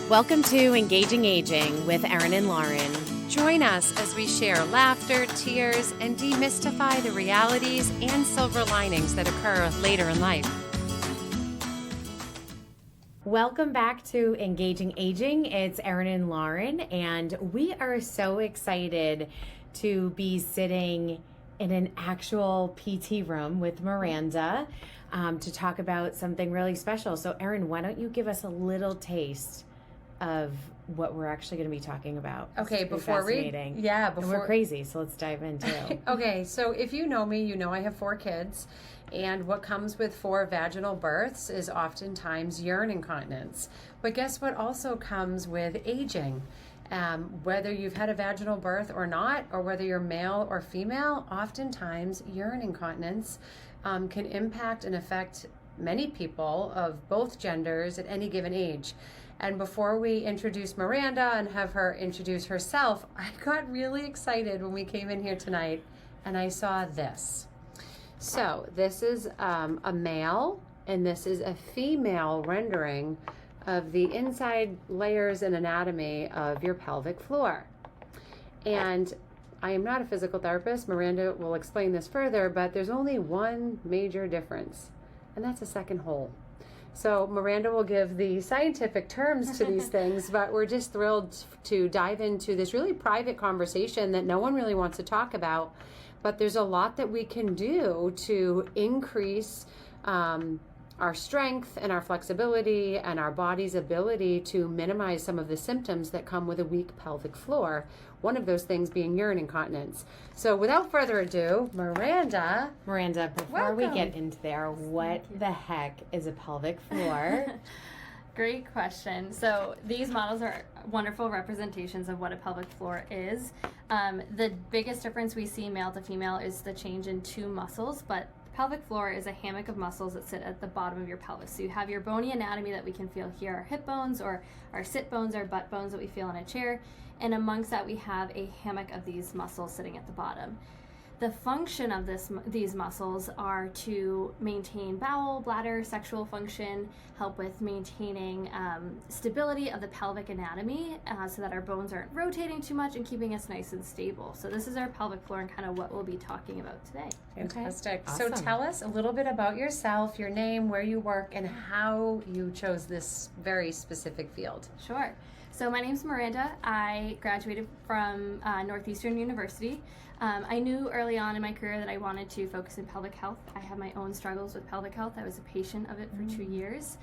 Welcome to Engaging Aging with Erin and Lauren. Join us as we share laughter, tears, and demystify the realities and silver linings that occur later in life. Welcome back to Engaging Aging. It's Erin and Lauren, and we are so excited to be sitting in an actual PT room with Miranda to talk about something really special. So, Erin, why don't you give us a little taste of what we're actually going to be talking about? Okay, before and we're crazy, so let's dive into it. Okay, so if you know me, you know I have 4 kids, and what comes with 4 vaginal births is oftentimes urine incontinence. But guess what also comes with aging? Whether you've had a vaginal birth or not, or whether you're male or female, oftentimes urine incontinence can impact and affect many people of both genders at any given age. And before we introduce Miranda and have her introduce herself, I got really excited when we came in here tonight and I saw this. So this is a male and this is a female rendering of the inside layers and anatomy of your pelvic floor. And I am not a physical therapist. Miranda will explain this further, but there's only one major difference, and that's a second hole. So Miranda will give the scientific terms to these things, but we're just thrilled to dive into this really private conversation that no one really wants to talk about. But there's a lot that we can do to increase our strength and our flexibility and our body's ability to minimize some of the symptoms that come with a weak pelvic floor. One of those things being urine incontinence. So without further ado, Miranda, before we get into there, what the heck is a pelvic floor? Great question. So these models are wonderful representations of what a pelvic floor is. The biggest difference we see male to female is the change in 2 muscles, but pelvic floor is a hammock of muscles that sit at the bottom of your pelvis. So you have your bony anatomy that we can feel here, our hip bones or our sit bones or butt bones that we feel in a chair. And amongst that, we have a hammock of these muscles sitting at the bottom. The function of these muscles are to maintain bowel, bladder, sexual function, help with maintaining stability of the pelvic anatomy so that our bones aren't rotating too much and keeping us nice and stable. So this is our pelvic floor and kind of what we'll be talking about today. Fantastic. Okay. So Awesome. tell us a little bit about yourself, your name, where you work, and how you chose this very specific field. Sure. So my name's Miranda. I graduated from Northeastern University. I knew early on in my career that I wanted to focus in pelvic health. I had my own struggles with pelvic health. I was a patient of it for 2 years.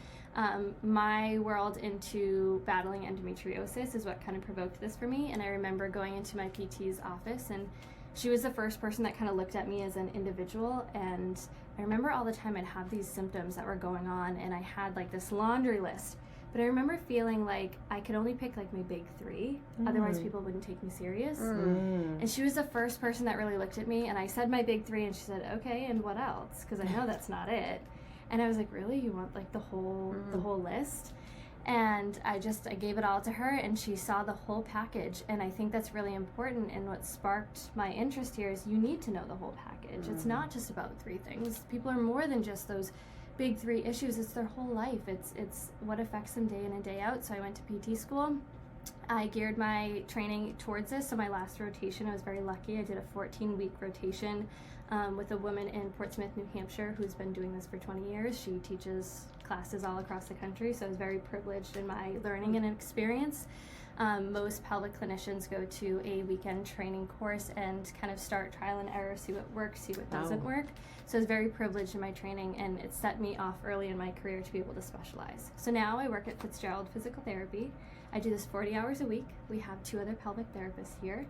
My world into battling endometriosis is what kind of provoked this for me. And I remember going into my PT's office, and she was the first person that kind of looked at me as an individual. And I remember all the time I'd have these symptoms that were going on, and I had like this laundry list. But I remember feeling like I could only pick like my big 3, otherwise people wouldn't take me serious. And she was the first person that really looked at me, and I said my big 3, and she said, okay, and what else? Because I know that's not it. And I was like, really? You want like the whole list? And I gave it all to her, and she saw the whole package. And I think that's really important, and what sparked my interest here is you need to know the whole package. It's not just about 3 things. People are more than just those big 3 issues. It's their whole life. It's what affects them day in and day out. So I went to PT school. I geared my training towards this. So my last rotation, I was very lucky. I did a 14-week rotation with a woman in Portsmouth, New Hampshire, who's been doing this for 20 years. She teaches classes all across the country. So I was very privileged in my learning and experience. Most pelvic clinicians go to a weekend training course and kind of start trial and error, see what works, see what doesn't work. So I was very privileged in my training, and it set me off early in my career to be able to specialize. So now I work at Fitzgerald Physical Therapy. I do this 40 hours a week. We have 2 other pelvic therapists here.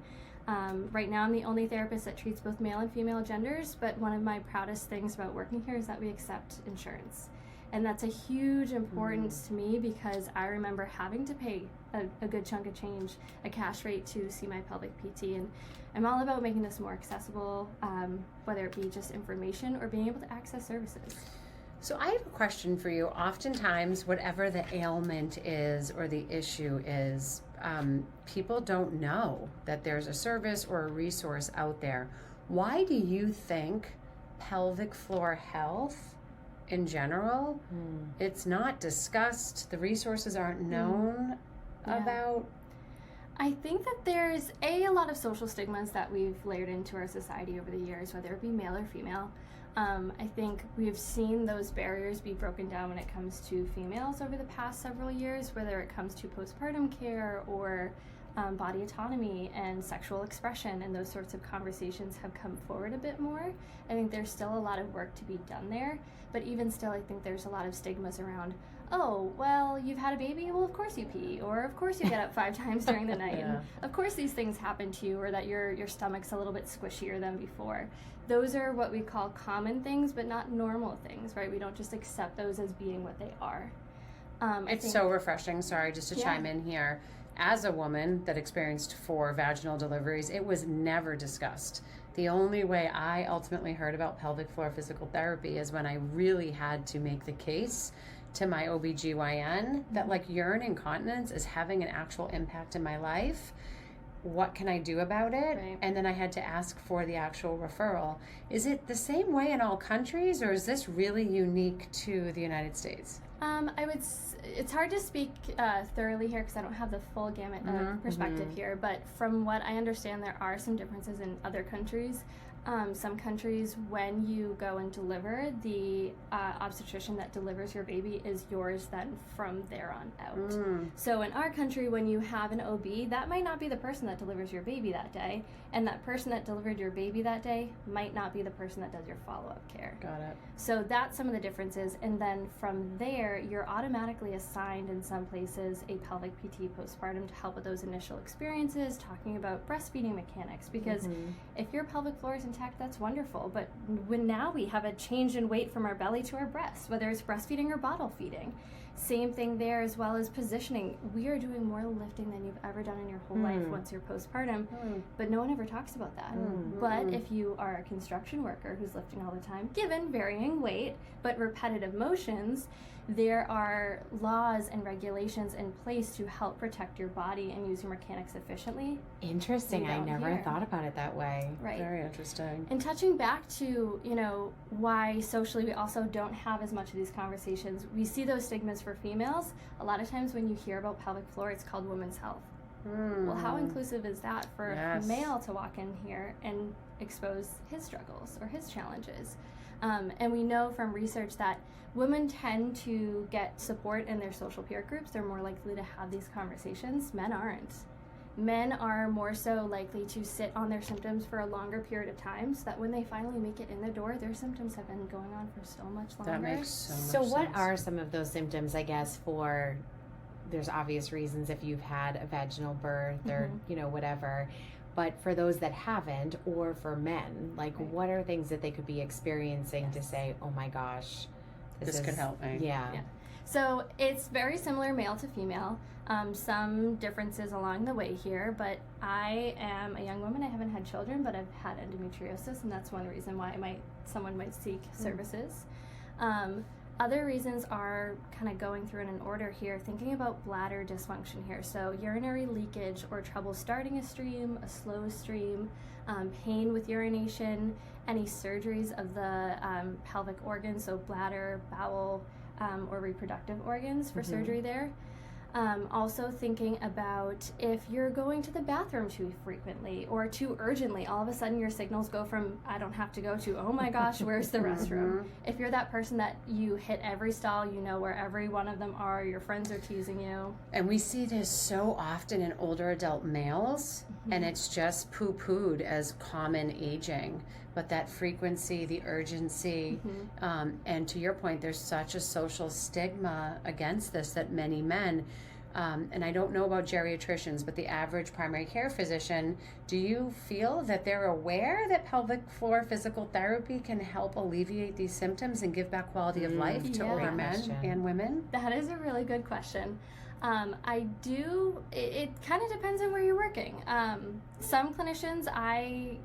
Right now I'm the only therapist that treats both male and female genders, but one of my proudest things about working here is that we accept insurance. And that's a huge importance to me, because I remember having to pay a good chunk of change, a cash rate, to see my pelvic PT. And I'm all about making this more accessible, whether it be just information or being able to access services. So I have a question for you. Oftentimes, whatever the ailment is or the issue is, people don't know that there's a service or a resource out there. Why do you think pelvic floor health in general, it's not discussed, the resources aren't known? about? I think that there's a lot of social stigmas that we've layered into our society over the years, whether it be male or female. I think we've seen those barriers be broken down when it comes to females over the past several years, whether it comes to postpartum care or body autonomy and sexual expression, and those sorts of conversations have come forward a bit more. I think there's still a lot of work to be done there, but even still, I think there's a lot of stigmas around, oh, well, you've had a baby, well, of course you pee, or of course you get up 5 times during the night, and of course these things happen to you, or that your stomach's a little bit squishier than before. Those are what we call common things, but not normal things, right? We don't just accept those as being what they are. It's so refreshing, sorry, just to chime in here. As a woman that experienced 4 vaginal deliveries, it was never discussed. The only way I ultimately heard about pelvic floor physical therapy is when I really had to make the case to my OBGYN that like urine incontinence is having an actual impact in my life. What can I do about it? Right. And then I had to ask for the actual referral. Is it the same way in all countries, or is this really unique to the United States? It's hard to speak thoroughly here because I don't have the full gamut of perspective here, but from what I understand, there are some differences in other countries. Some countries, when you go and deliver, the obstetrician that delivers your baby is yours then from there on out. So in our country, when you have an OB, that might not be the person that delivers your baby that day, and that person that delivered your baby that day might not be the person that does your follow-up care. Got it. So that's some of the differences, and then from there, you're automatically assigned in some places a pelvic PT postpartum to help with those initial experiences, talking about breastfeeding mechanics, because if your pelvic floor is intact, that's wonderful, but when now we have a change in weight from our belly to our breast, whether it's breastfeeding or bottle feeding, same thing there, as well as positioning. We are doing more lifting than you've ever done in your whole life once you're postpartum, but no one ever talks about that. But if you are a construction worker who's lifting all the time, given varying weight but repetitive motions, there are laws and regulations in place to help protect your body and use your mechanics efficiently. Interesting. I never thought about it that way. Right. Very interesting. And touching back to, why socially we also don't have as much of these conversations, we see those stigmas for females. A lot of times when you hear about pelvic floor, it's called women's health. Well, how inclusive is that for a male to walk in here and expose his struggles or his challenges? And we know from research that women tend to get support in their social peer groups. They're more likely to have these conversations. Men aren't. Men are more so likely to sit on their symptoms for a longer period of time, so that when they finally make it in the door, their symptoms have been going on for so much longer. That makes so much So what sense. are some of those symptoms, I guess, for, there's obvious reasons if you've had a vaginal birth or, whatever, but for those that haven't, or for men, like what are things that they could be experiencing to say, oh my gosh, This could help me. Yeah. So it's very similar male to female. Some differences along the way here, but I am a young woman. I haven't had children, but I've had endometriosis, and that's one reason why someone might seek services. Other reasons are kind of going through in an order here, thinking about bladder dysfunction here. So urinary leakage or trouble starting a stream, a slow stream, pain with urination, any surgeries of the pelvic organs, so bladder, bowel, or reproductive organs for surgery there. Also thinking about if you're going to the bathroom too frequently or too urgently, all of a sudden your signals go from I don't have to go to oh my gosh, where's the restroom? If you're that person that you hit every stall, you know where every one of them are, your friends are teasing you. And we see this so often in older adult males, and it's just poo-pooed as common aging. But that frequency, the urgency, and to your point, there's such a social stigma against this that many men, and I don't know about geriatricians, but the average primary care physician, do you feel that they're aware that pelvic floor physical therapy can help alleviate these symptoms and give back quality of life to older men and women? That is a really good question. It kind of depends on where you're working. Some clinicians, I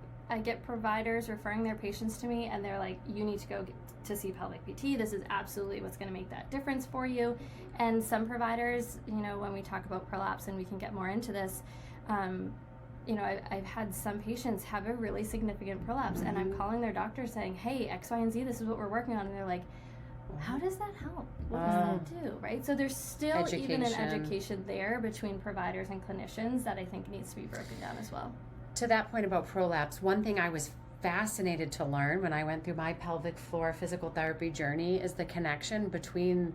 get providers referring their patients to me, and they're like, you need to go to see pelvic PT. This is absolutely what's going to make that difference for you. And some providers, when we talk about prolapse, and we can get more into this, I've had some patients have a really significant prolapse, and I'm calling their doctor saying, hey, X, Y, and Z, this is what we're working on. And they're like, how does that help? What does that do? right? So there's still even an Education. education there between providers and clinicians that I think needs to be broken down as well. To that point about prolapse, one thing I was fascinated to learn when I went through my pelvic floor physical therapy journey is the connection between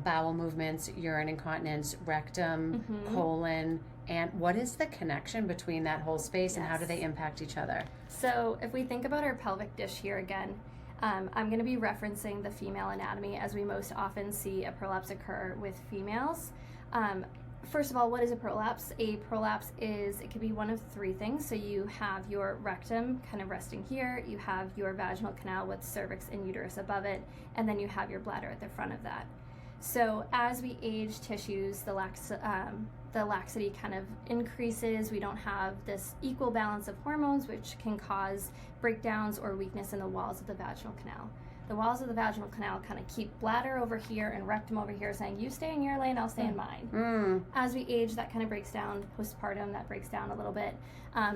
bowel movements, urine incontinence, rectum, colon, and what is the connection between that whole space and how do they impact each other? So if we think about our pelvic dish here again, I'm going to be referencing the female anatomy as we most often see a prolapse occur with females. First of all, what is a prolapse? A prolapse it could be one of three things. So you have your rectum kind of resting here, you have your vaginal canal with cervix and uterus above it, and then you have your bladder at the front of that. So as we age tissues, the laxity kind of increases. We don't have this equal balance of hormones, which can cause breakdowns or weakness in the walls of the vaginal canal. The walls of the vaginal canal kind of keep bladder over here and rectum over here, saying, you stay in your lane, I'll stay in mine. As we age, that kind of breaks down. Postpartum, that breaks down a little bit.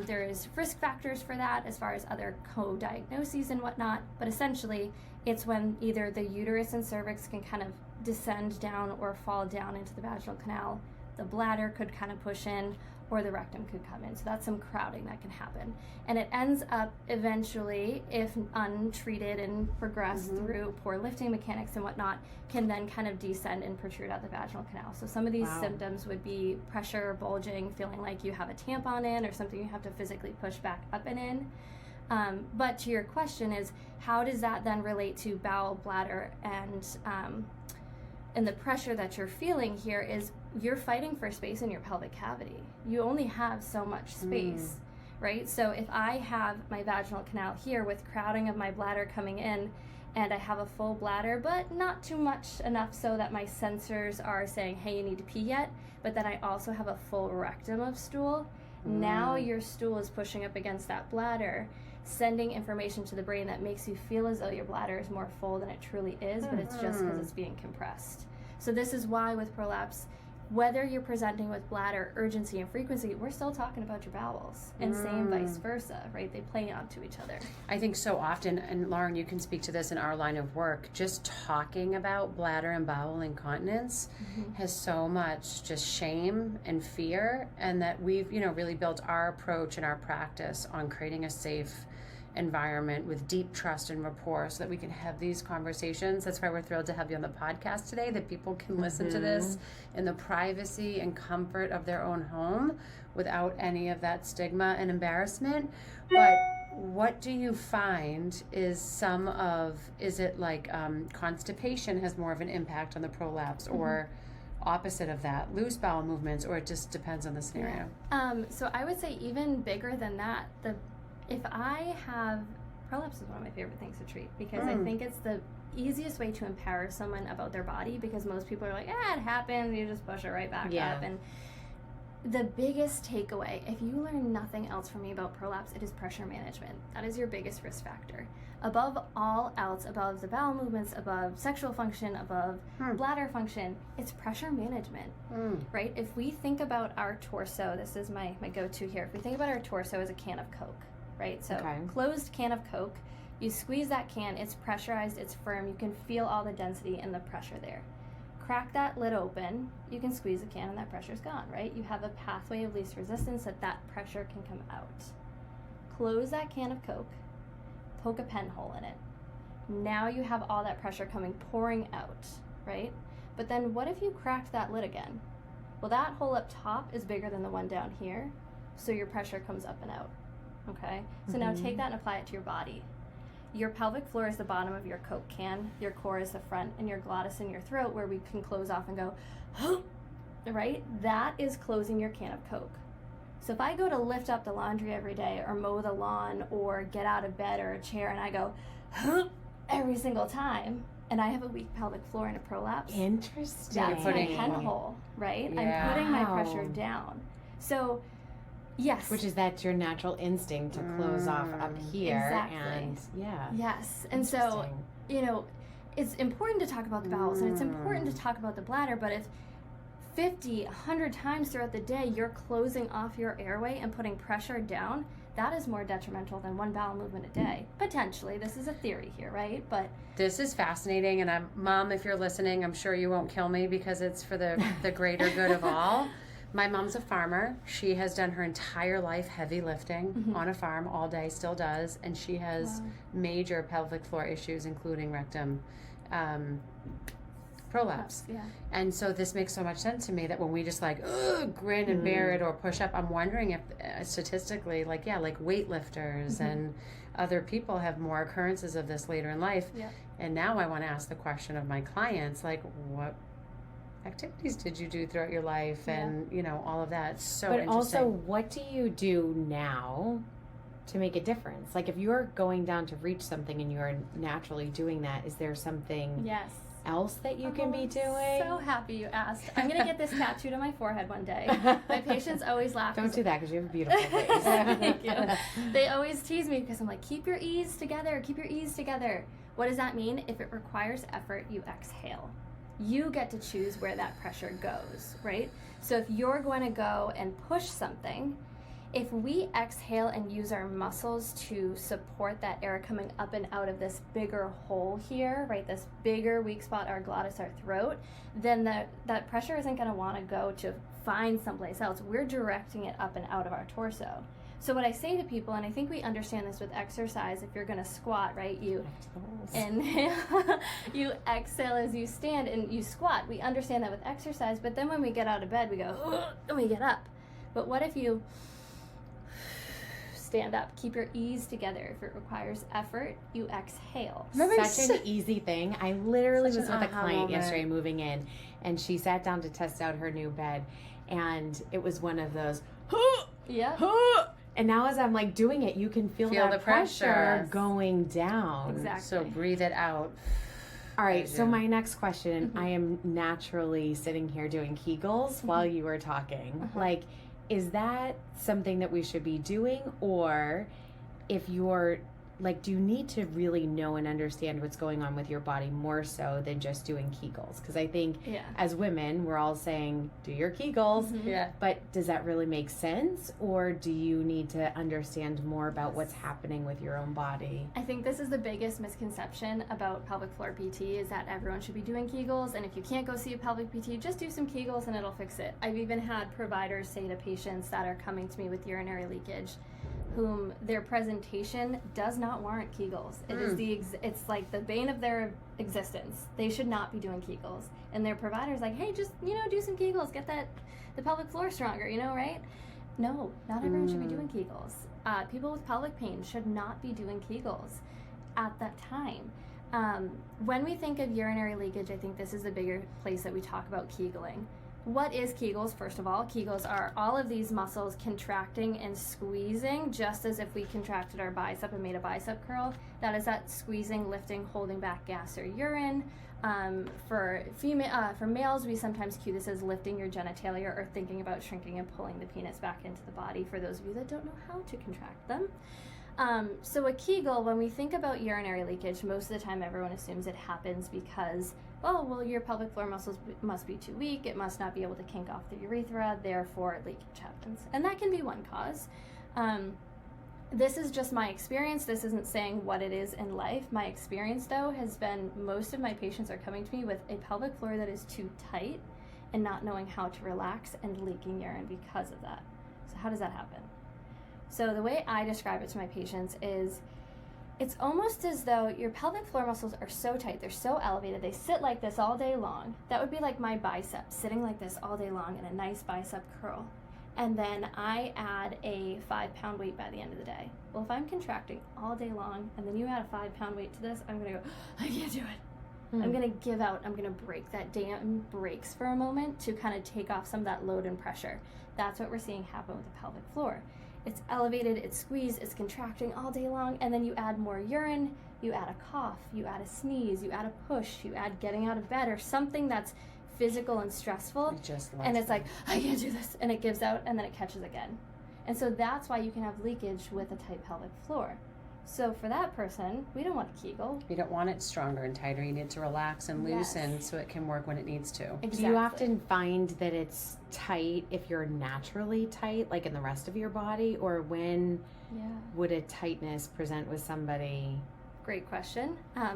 There is risk factors for that as far as other co-diagnoses and whatnot, but essentially it's when either the uterus and cervix can kind of descend down or fall down into the vaginal canal. The bladder could kind of push in, or the rectum could come in. So that's some crowding that can happen. And it ends up eventually, if untreated and progressed through poor lifting mechanics and whatnot, can then kind of descend and protrude out the vaginal canal. So some of these symptoms would be pressure, bulging, feeling like you have a tampon in or something you have to physically push back up and in. But to your question is, how does that then relate to bowel, bladder, and the pressure that you're feeling here is you're fighting for space in your pelvic cavity. You only have so much space, right? So if I have my vaginal canal here with crowding of my bladder coming in, and I have a full bladder, but not too much enough so that my sensors are saying, hey, you need to pee yet, but then I also have a full rectum of stool, now your stool is pushing up against that bladder, sending information to the brain that makes you feel as though your bladder is more full than it truly is, but it's just because it's being compressed. So this is why with prolapse, whether you're presenting with bladder urgency and frequency, we're still talking about your bowels, and same vice versa, right? They play onto each other. I think so often, and Lauren, you can speak to this in our line of work, just talking about bladder and bowel incontinence has so much just shame and fear, and that we've, really built our approach and our practice on creating a safe environment with deep trust and rapport so that we can have these conversations. That's why we're thrilled to have you on the podcast today, that people can listen to this in the privacy and comfort of their own home without any of that stigma and embarrassment. But what do you find is is it like constipation has more of an impact on the prolapse, or opposite of that, loose bowel movements, or it just depends on the scenario? So I would say even bigger than that, if I have prolapse is one of my favorite things to treat, because I think it's the easiest way to empower someone about their body, because most people are like, it happens, you just push it right back up. And the biggest takeaway, if you learn nothing else from me about prolapse, it is pressure management. That is your biggest risk factor. Above all else, above the bowel movements, above sexual function, above bladder function, it's pressure management, right? If we think about our torso, this is my go-to here. If we think about our torso as a can of Coke, right? So closed can of Coke, you squeeze that can, it's pressurized, it's firm, you can feel all the density and the pressure there. Crack that lid open, you can squeeze the can and that pressure's gone, right? You have a pathway of least resistance that pressure can come out. Close that can of Coke, poke a pen hole in it. Now you have all that pressure pouring out, right? But then what if you cracked that lid again? Well, that hole up top is bigger than the one down here, so your pressure comes up and out. Okay, so now take that and apply it to your body. Your pelvic floor is the bottom of your Coke can, your core is the front, and your glottis in your throat, where we can close off and go, right? That is closing your can of Coke. So if I go to lift up the laundry every day, or mow the lawn, or get out of bed or a chair, and I go, every single time, and I have a weak pelvic floor and a prolapse, Interesting. that's my pen hole, right? I'm putting my pressure down. So yes. Which is that's your natural instinct to close off up here. Exactly. And Yes. And so, it's important to talk about the bowels, and it's important to talk about the bladder, but if 50, 100 times throughout the day you're closing off your airway and putting pressure down, that is more detrimental than one bowel movement a day. Potentially. This is a theory here, right? But this is fascinating, and Mom, if you're listening, I'm sure you won't kill me because it's for the greater good of all. My mom's a farmer. She has done her entire life heavy lifting on a farm all day, still does, and she has major pelvic floor issues, including rectum prolapse. Yeah. And so this makes so much sense to me that when we just like grin and bear it or push up, I'm wondering if statistically, like weightlifters and other people have more occurrences of this later in life. Yeah. And now I want to ask the question of my clients, like, what activities did you do throughout your life, and all of that. It's so but interesting. also, what do you do now to make a difference? Like, if you're going down to reach something and you're naturally doing that, is there something Yes. else that you can be doing? So happy you asked. I'm gonna get this tattooed on my forehead one day. My patients always laugh. Don't do that because you have a beautiful face. Thank you. They always tease me because I'm like, keep your E's together, keep your E's together. What does that mean? If it requires effort, you exhale. You get to choose where that pressure goes, right? So if you're going to go and push something, if we exhale and use our muscles to support that air coming up and out of this bigger hole here, right, this bigger weak spot, our glottis, our throat, then that pressure isn't going to want to go to find someplace else. We're directing it up and out of our torso. So what I say to people, and I think we understand this with exercise, if you're going to squat, right, you inhale, you exhale as you stand and you squat. We understand that with exercise, but then when we get out of bed, we go, ugh, and we get up. But what if you stand up, keep your E's together? If it requires effort, you exhale. Such an easy thing. I literally Such was an with a aha client moment. yesterday moving in, and she sat down to test out her new bed, and it was one of those, Yeah. and now as I'm like doing it, you can feel that the pressure pressure. going down. Exactly. So breathe it out. All right, As so you- my next question, I am naturally sitting here doing kegels while you were talking. Like, is that something that we should be doing? Or if you're, like, do you need to really know and understand what's going on with your body more so than just doing kegels? Because I think Yeah. as women, we're all saying, do your kegels. Yeah. But does that really make sense? Or do you need to understand more about what's happening with your own body? I think this is the biggest misconception about pelvic floor PT is that everyone should be doing kegels, and if you can't go see a pelvic PT, just do some kegels and it'll fix it. I've even had providers say to patients that are coming to me with urinary leakage, whom their presentation does not warrant kegels. It is it's like the bane of their existence. They should not be doing kegels. And their provider's like, hey, just, do some kegels, get the pelvic floor stronger, right? No, not everyone should be doing kegels. People with pelvic pain should not be doing kegels at that time. When we think of urinary leakage, I think this is the bigger place that we talk about kegling. What is kegels? First of all, kegels are all of these muscles contracting and squeezing, just as if we contracted our bicep and made a bicep curl. That is that squeezing, lifting, holding back gas or urine. For males, we sometimes cue this as lifting your genitalia or thinking about shrinking and pulling the penis back into the body, for those of you that don't know how to contract them. So a kegel, when we think about urinary leakage, most of the time everyone assumes it happens because, your pelvic floor muscles must be too weak, it must not be able to kink off the urethra, therefore leakage happens. And that can be one cause. This is just my experience. This isn't saying what it is in life. My experience, though, has been most of my patients are coming to me with a pelvic floor that is too tight and not knowing how to relax and leaking urine because of that. So how does that happen? So the way I describe it to my patients is it's almost as though your pelvic floor muscles are so tight, they're so elevated, they sit like this all day long. That would be like my bicep, sitting like this all day long in a nice bicep curl. And then I add a 5-pound weight by the end of the day. Well, if I'm contracting all day long and then you add a 5-pound weight to this, I'm gonna go, I can't do it. I'm gonna give out, I'm gonna break that damn brakes for a moment to kind of take off some of that load and pressure. That's what we're seeing happen with the pelvic floor. It's elevated, it's squeezed, it's contracting all day long, and then you add more urine, you add a cough, you add a sneeze, you add a push, you add getting out of bed or something that's physical and stressful, and it's like, I can't do this, and it gives out, and then it catches again. And so that's why you can have leakage with a tight pelvic floor. So for that person, we don't want a Kegel. You don't want it stronger and tighter. You need to relax and loosen Yes. so it can work when it needs to. Exactly. Do you often find that it's tight if you're naturally tight, like in the rest of your body, or when would a tightness present with somebody? Great question. I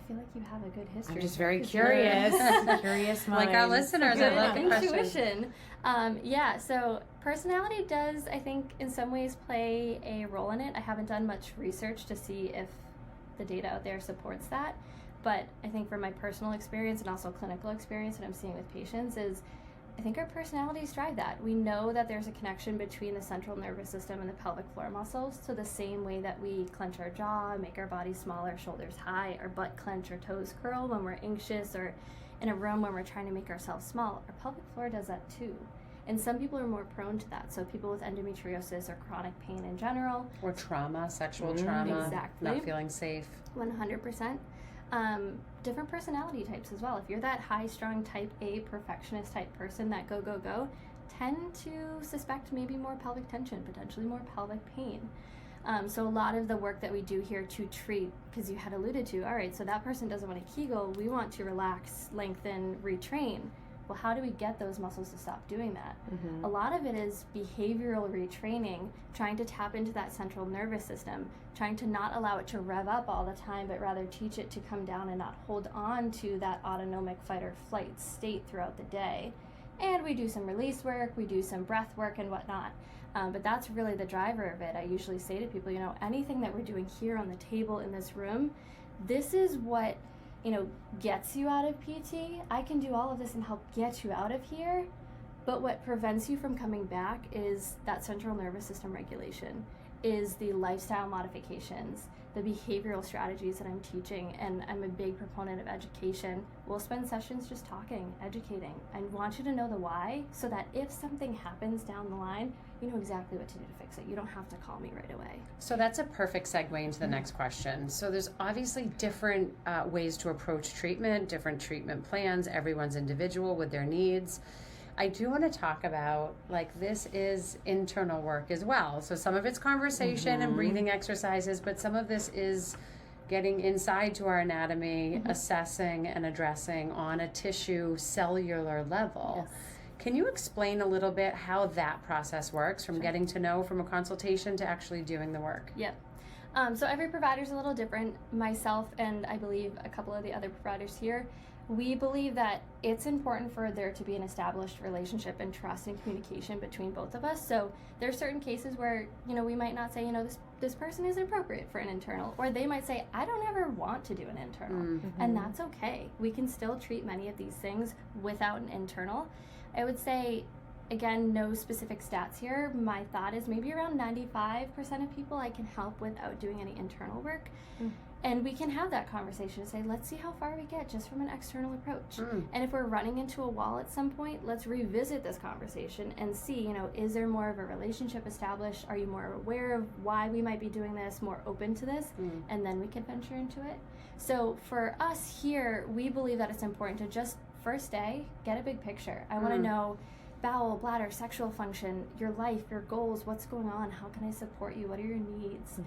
feel like you have a good history. I'm just very curious. Curious mind. Like our listeners, I love the question. Intuition. So personality does, I think, in some ways play a role in it. I haven't done much research to see if the data out there supports that. But I think from my personal experience and also clinical experience that I'm seeing with patients is I think our personalities drive that. We know that there's a connection between the central nervous system and the pelvic floor muscles. So the same way that we clench our jaw, make our body smaller, shoulders high, our butt clench, our toes curl when we're anxious, or in a room when we're trying to make ourselves small, our pelvic floor does that too. And some people are more prone to that. So people with endometriosis or chronic pain in general. Or trauma, sexual trauma, Exactly. not feeling safe. 100%. Different personality types as well. If you're that high-strung type A perfectionist type person, that go, tend to suspect maybe more pelvic tension, potentially more pelvic pain. So a lot of the work that we do here to treat, because you had alluded to, all right, so that person doesn't want to Kegel, we want to relax, lengthen, retrain. Well, how do we get those muscles to stop doing that? A lot of it is behavioral retraining, trying to tap into that central nervous system, trying to not allow it to rev up all the time, but rather teach it to come down and not hold on to that autonomic fight or flight state throughout the day. And we do some release work, we do some breath work and whatnot. But that's really the driver of it. I usually say to people, anything that we're doing here on the table in this room, this is what gets you out of PT. I can do all of this and help get you out of here, but what prevents you from coming back is that central nervous system regulation, is the lifestyle modifications, the behavioral strategies that I'm teaching, and I'm a big proponent of education. We'll spend sessions just talking, educating. I want you to know the why, so that if something happens down the line, you know exactly what to do to fix it. You don't have to call me right away. So that's a perfect segue into the next question. So there's obviously different ways to approach treatment, different treatment plans. Everyone's individual with their needs. I do want to talk about, this is internal work as well. So some of it's conversation and breathing exercises, but some of this is getting inside to our anatomy, assessing and addressing on a tissue cellular level. Yes. Can you explain a little bit how that process works, from getting to know from a consultation to actually doing the work? Yep. So every provider is a little different. Myself and I believe a couple of the other providers here, we believe that it's important for there to be an established relationship and trust and communication between both of us. So there are certain cases where, we might not say, this person isn't appropriate for an internal, or they might say, I don't ever want to do an internal. And that's okay. We can still treat many of these things without an internal. I would say, again, no specific stats here. My thought is maybe around 95% of people I can help without doing any internal work. And we can have that conversation and say, let's see how far we get just from an external approach. And if we're running into a wall at some point, let's revisit this conversation and see, is there more of a relationship established? Are you more aware of why we might be doing this, more open to this? And then we can venture into it. So for us here, we believe that it's important to just, first day, get a big picture. I want to know bowel, bladder, sexual function, your life, your goals, what's going on, how can I support you, what are your needs?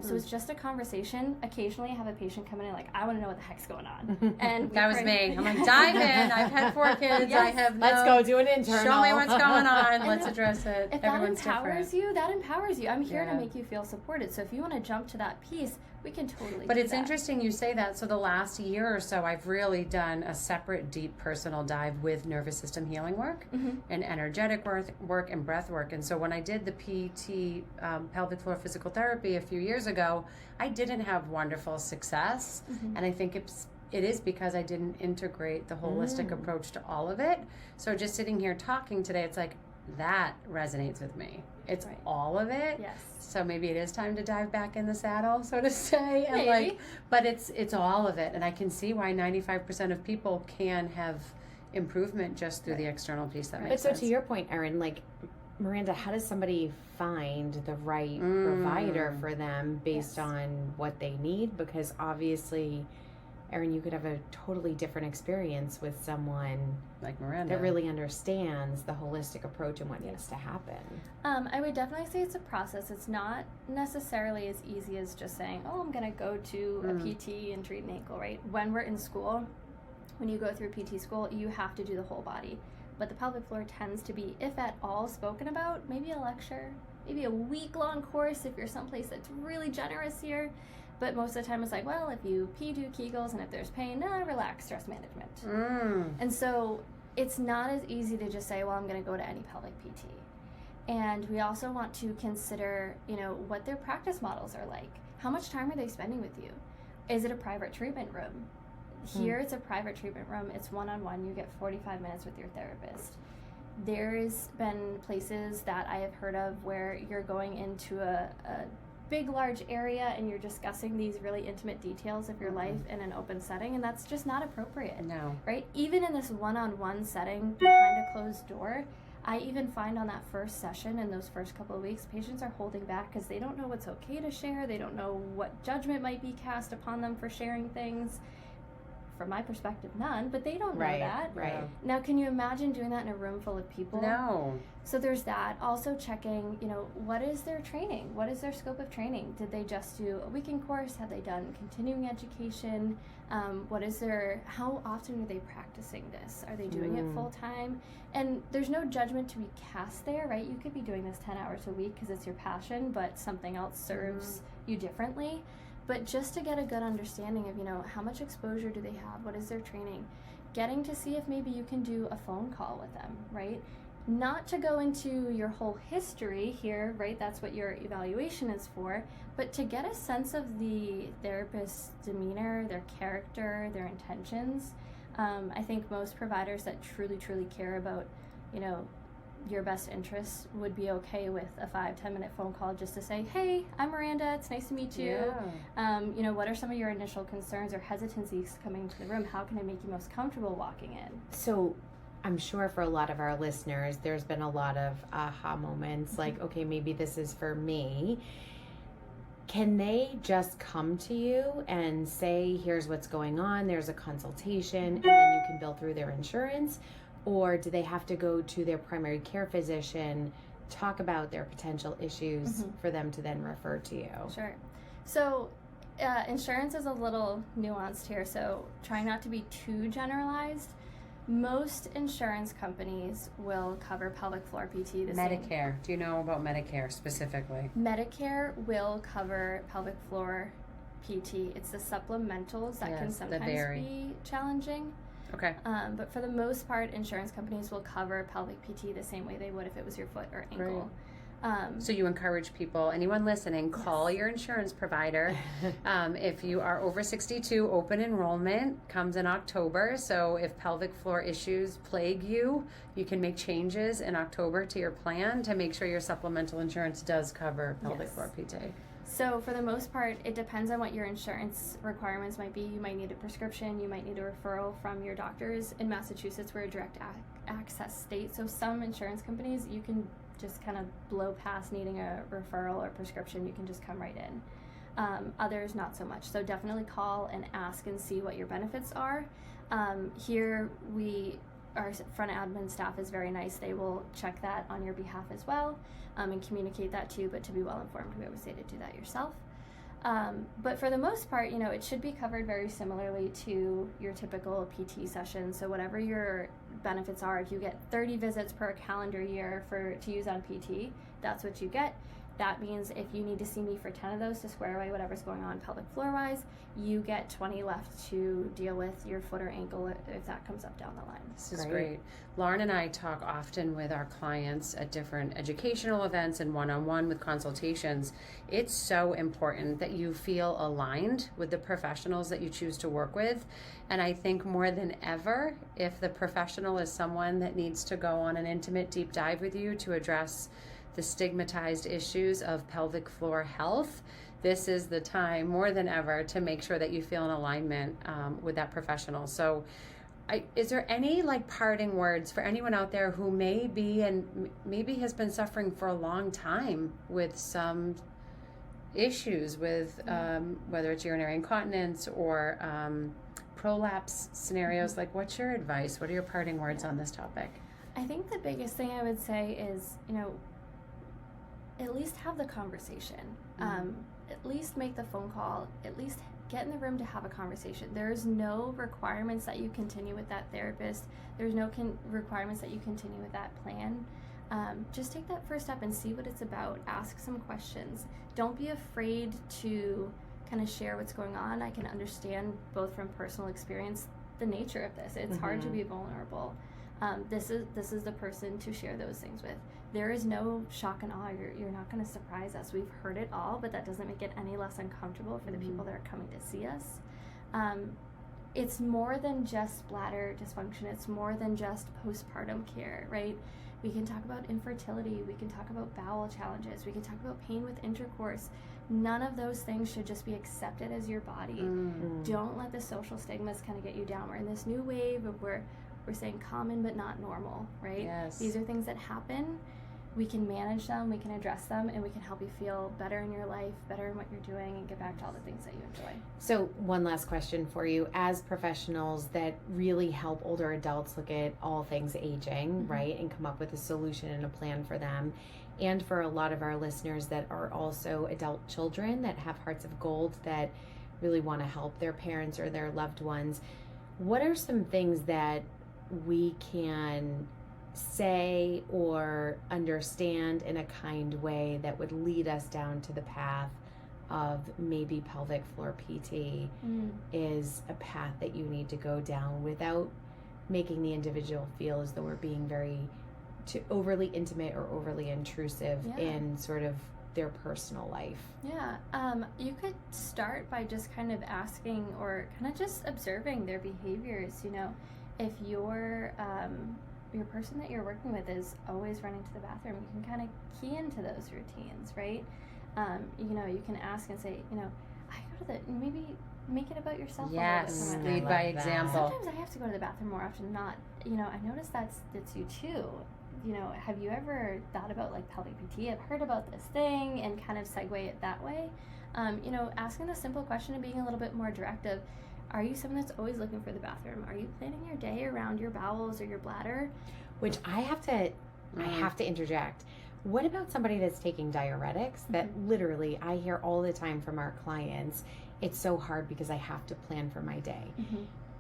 So it's just a conversation. Occasionally I have a patient come in and I want to know what the heck's going on. And that was me. I'm like, dive in. I've had 4 kids. I have Let's go do an internal. Show me what's going on. Let's address it. If Everyone's that empowers different. you, that empowers you. I'm here to make you feel supported. So if you want to jump to that piece, we can totally But do it's that. interesting you say that. So the last year or so, I've really done a separate deep personal dive with nervous system healing work and energetic work and breath work. And so when I did the PT, pelvic floor physical therapy a few years ago, I didn't have wonderful success. And I think it is because I didn't integrate the holistic approach to all of it. So just sitting here talking today, it's like, that resonates with me. It's all of it. Yes. So maybe it is time to dive back in the saddle, so to say. And Maybe. but it's all of it. And I can see why 95% of people can have improvement just through the external piece. That makes sense. So to your point, Erin, Miranda, how does somebody find the right provider for them based on what they need? Because obviously Erin, you could have a totally different experience with someone like Miranda that really understands the holistic approach and what needs to happen. I would definitely say it's a process. It's not necessarily as easy as just saying, oh, I'm going to go to a PT and treat an ankle, right? When we're in school, when you go through PT school, you have to do the whole body. But the pelvic floor tends to be, if at all, spoken about, maybe a lecture, maybe a week-long course if you're someplace that's really generous here. But most of the time it's like, well, if you pee, do kegels, and if there's pain, relax, stress management. And so it's not as easy to just say, well, I'm going to go to any pelvic PT. And we also want to consider, what their practice models are like. How much time are they spending with you? Is it a private treatment room? Here it's a private treatment room. It's one-on-one. You get 45 minutes with your therapist. There's been places that I have heard of where you're going into a big, large area and you're discussing these really intimate details of your life in an open setting, and that's just not appropriate. No. Right? Even in this one-on-one setting behind a closed door, I even find on that first session in those first couple of weeks, patients are holding back because they don't know what's okay to share. They don't know what judgment might be cast upon them for sharing things. From my perspective, none, but they don't know that. Right. Now, can you imagine doing that in a room full of people? No. So there's that. Also checking, what is their training? What is their scope of training? Did they just do a weekend course? Have they done continuing education? How often are they practicing this? Are they doing it full time? And there's no judgment to be cast there, right? You could be doing this 10 hours a week because it's your passion, but something else serves you differently. But just to get a good understanding of, how much exposure do they have? What is their training? Getting to see if maybe you can do a phone call with them, right? Not to go into your whole history here, right? That's what your evaluation is for. But to get a sense of the therapist's demeanor, their character, their intentions. I think most providers that truly, truly care about, your best interests would be okay with a 5-10 minute phone call just to say, hey, I'm Miranda, it's nice to meet you. What are some of your initial concerns or hesitancies coming into the room? How can I make you most comfortable walking in? So I'm sure for a lot of our listeners, there's been a lot of aha moments, like, okay, maybe this is for me. Can they just come to you and say, here's what's going on, there's a consultation, and then you can bill through their insurance? Or do they have to go to their primary care physician, talk about their potential issues for them to then refer to you? Sure. So insurance is a little nuanced here, so try not to be too generalized. Most insurance companies will cover pelvic floor PT. Medicare. Do you know about Medicare specifically? Medicare will cover pelvic floor PT. It's the supplementals that can sometimes be challenging. Okay. But for the most part, insurance companies will cover pelvic PT the same way they would if it was your foot or ankle. So you encourage people, anyone listening, call your insurance provider. If you are over 62, open enrollment comes in October. So if pelvic floor issues plague you, you can make changes in October to your plan to make sure your supplemental insurance does cover pelvic floor PT. So for the most part, it depends on what your insurance requirements might be. You might need a prescription, you might need a referral from your doctors. In Massachusetts, we're a direct access state, so some insurance companies, you can just kind of blow past needing a referral or prescription. You can just come right in. Others, not so much. So definitely call and ask and see what your benefits are. Here, our front admin staff is very nice. They will check that on your behalf as well and communicate that to you, but to be well informed, we always say to do that yourself. But for the most part, it should be covered very similarly to your typical PT session. So whatever your benefits are, if you get 30 visits per calendar year to use on PT, that's what you get. That means if you need to see me for 10 of those to square away whatever's going on pelvic floor wise, you get 20 left to deal with your foot or ankle if that comes up down the line. This is great. Lauren and I talk often with our clients at different educational events and one-on-one with consultations. It's so important that you feel aligned with the professionals that you choose to work with. And I think more than ever, if the professional is someone that needs to go on an intimate deep dive with you to address the stigmatized issues of pelvic floor health, this is the time more than ever to make sure that you feel in alignment with that professional. So is there any parting words for anyone out there who may be and maybe has been suffering for a long time with some issues with whether it's urinary incontinence or prolapse scenarios, like what's your advice? What are your parting words on this topic? I think the biggest thing I would say is, at least have the conversation. At least make the phone call. At least get in the room to have a conversation. There's no requirements that you continue with that therapist. There's no requirements that you continue with that plan. Just take that first step and see what it's about. Ask some questions. Don't be afraid to kind of share what's going on. I can understand both from personal experience the nature of this. It's hard to be vulnerable. This is the person to share those things with. There is no shock and awe. You're not going to surprise us. We've heard it all, but that doesn't make it any less uncomfortable for the people that are coming to see us. It's more than just bladder dysfunction. It's more than just postpartum care, right? We can talk about infertility. We can talk about bowel challenges. We can talk about pain with intercourse. None of those things should just be accepted as your body. Don't let the social stigmas kind of get you down. We're in this new wave of where we're saying common but not normal, right? Yes. These are things that happen. We can manage them, we can address them, and we can help you feel better in your life, better in what you're doing, and get back to all the things that you enjoy. So one last question for you. As professionals that really help older adults look at all things aging, right, and come up with a solution and a plan for them, and for a lot of our listeners that are also adult children that have hearts of gold that really want to help their parents or their loved ones, what are some things that we can say or understand in a kind way that would lead us down to the path of maybe pelvic floor PT is a path that you need to go down without making the individual feel as though we're being very overly intimate or overly intrusive in sort of their personal life? You could start by just kind of asking or kind of just observing their behaviors. If your person that you're working with is always running to the bathroom, you can kind of key into those routines, right? You can ask and say, I go to the, maybe make it about yourself. Yes, lead by example. Sometimes I have to go to the bathroom more often than not. I notice that's you too. Have you ever thought about like pelvic PT? I've heard about this thing, and kind of segue it that way. Asking the simple question and being a little bit more directive. Are you someone that's always looking for the bathroom? Are you planning your day around your bowels or your bladder? Which I have to interject. What about somebody that's taking diuretics that literally I hear all the time from our clients? It's so hard because I have to plan for my day.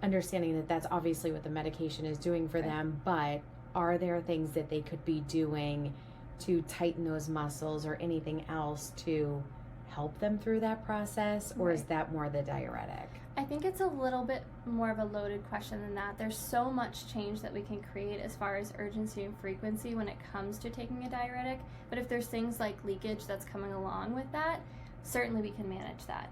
Understanding that that's obviously what the medication is doing for them, but are there things that they could be doing to tighten those muscles or anything else to help them through that process? Or is that more the diuretic? I think it's a little bit more of a loaded question than that. There's so much change that we can create as far as urgency and frequency when it comes to taking a diuretic. But if there's things like leakage that's coming along with that, certainly we can manage that.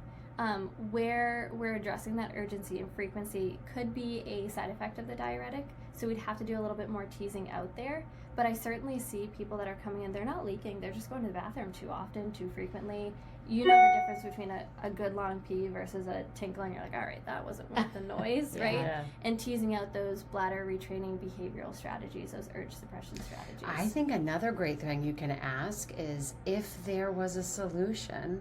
Where we're addressing that urgency and frequency could be a side effect of the diuretic, so we'd have to do a little bit more teasing out there. But I certainly see people that are coming in, they're not leaking, they're just going to the bathroom too often, too frequently. You know the difference between a good long pee versus a tinkle, and you're like, all right, that wasn't worth the noise, right? And teasing out those bladder retraining behavioral strategies, those urge suppression strategies. I think another great thing you can ask is if there was a solution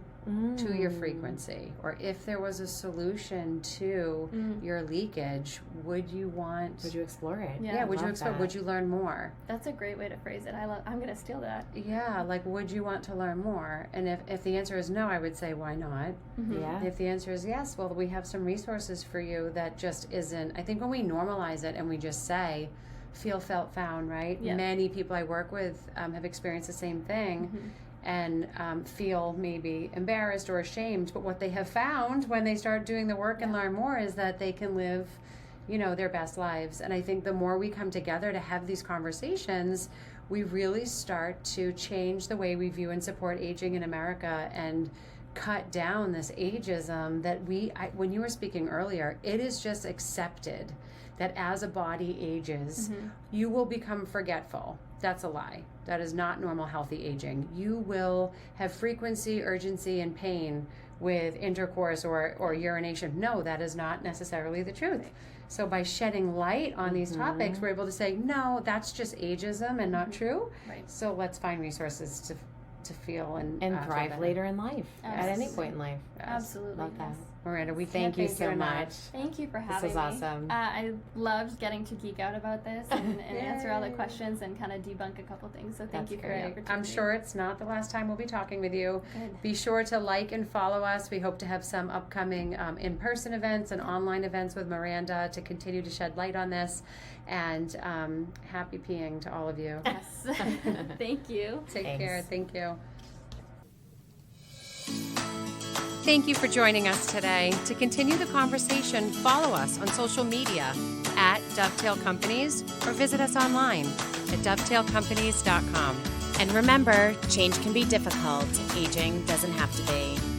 to your frequency, or if there was a solution to your leakage, would you explore it? Would you explore? Would you learn more? That's a great way to phrase it. I'm going to steal that. Would you want to learn more? And if the answer is no, I would say, why not? If the answer is yes, well, we have some resources for you. That just isn't, I think when we normalize it and we just say, feel, felt, found, right? Many people I work with have experienced the same thing. And feel maybe embarrassed or ashamed, but what they have found when they start doing the work and learn more is that they can live, their best lives. And I think the more we come together to have these conversations, we really start to change the way we view and support aging in America and cut down this ageism that when you were speaking earlier, it is just accepted that as a body ages, you will become forgetful. That's a lie. That is not normal, healthy aging. You will have frequency, urgency, and pain with intercourse or urination. No, that is not necessarily the truth. So by shedding light on these topics, we're able to say, no, that's just ageism and not true. Right. So let's find resources to feel and thrive later in life, at any point in life. Absolutely. Love that. Yes. Miranda, we Thank you thank so enough. much. Thank you for having was me. awesome. I loved getting to geek out about this and answer all the questions and kind of debunk a couple things. So thank That's you for great. the opportunity. I'm sure it's not the last time we'll be talking with you. Good. Be sure to like and follow us. We hope to have some upcoming in-person events and online events with Miranda to continue to shed light on this. And happy peeing to all of you. Yes. Thank you. Take Thanks. care. Thank you. Thank you for joining us today. To continue the conversation, follow us on social media at Dovetail Companies or visit us online at dovetailcompanies.com. And remember, change can be difficult. Aging doesn't have to be.